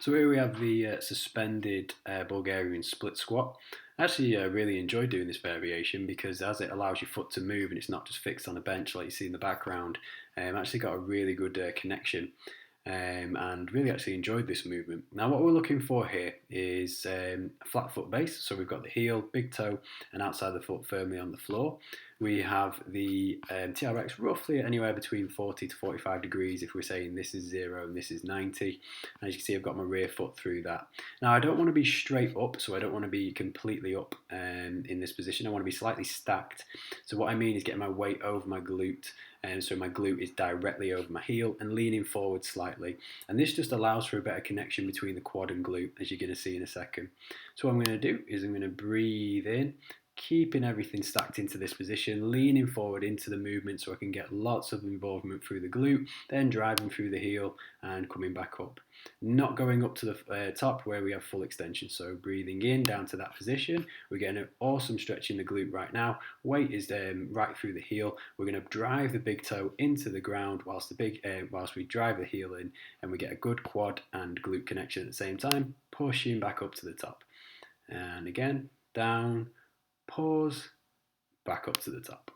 So here we have the suspended Bulgarian split squat. I actually really enjoy doing this variation because as it allows your foot to move and it's not just fixed on a bench like you see in the background, actually got a really good connection and really actually enjoyed this movement. Now what we're looking for here is a flat foot base, so we've got the heel, big toe and outside the foot firmly on the floor. We have the TRX roughly anywhere between 40 to 45 degrees if we're saying this is 0 and this is 90. As you can see, I've got my rear foot through that. Now I don't want to be straight up, so I don't want to be completely up in this position. I want to be slightly stacked. So what I mean is getting my weight over my glute, and so my glute is directly over my heel and leaning forward slightly. And this just allows for a better connection between the quad and glute, as you're going to see in a second. So what I'm going to do is I'm going to breathe in, keeping everything stacked into this position, leaning forward into the movement so I can get lots of involvement through the glute, then driving through the heel and coming back up. Not going up to the top where we have full extension, so breathing in down to that position. We're getting an awesome stretch in the glute right now. Weight is right through the heel. We're going to drive the big toe into the ground whilst we drive the heel in, and we get a good quad and glute connection at the same time, pushing back up to the top. And again, down, pause, back up to the top.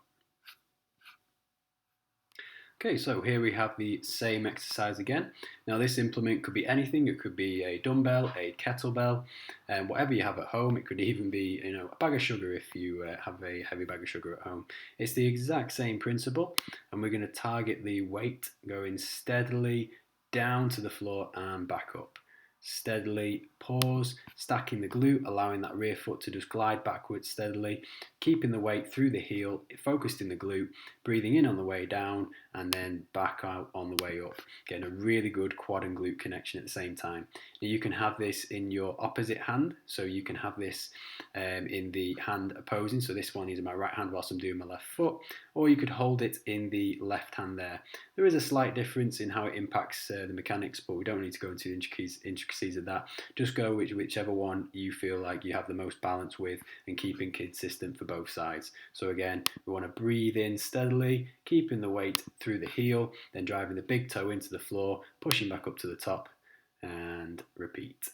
Okay, so here we have the same exercise again. Now this implement could be anything. It could be a dumbbell, a kettlebell, and whatever you have at home. It could even be, a bag of sugar if you have a heavy bag of sugar at home. It's the exact same principle, and we're going to target the weight going steadily down to the floor and back up. Steadily pause, stacking the glute, allowing that rear foot to just glide backwards steadily, keeping the weight through the heel, focused in the glute, breathing in on the way down and then back out on the way up, getting a really good quad and glute connection at the same time. Now you can have this in your opposite hand, so you can have this in the hand opposing, so this one is in my right hand whilst I'm doing my left foot, or you could hold it in the left hand there. There is a slight difference in how it impacts the mechanics, but we don't need to go into the intricacies of that. Just go whichever one you feel like you have the most balance with and keeping consistent for both sides. So again, we want to breathe in steadily, keeping the weight through the heel, then driving the big toe into the floor, pushing back up to the top, and repeat.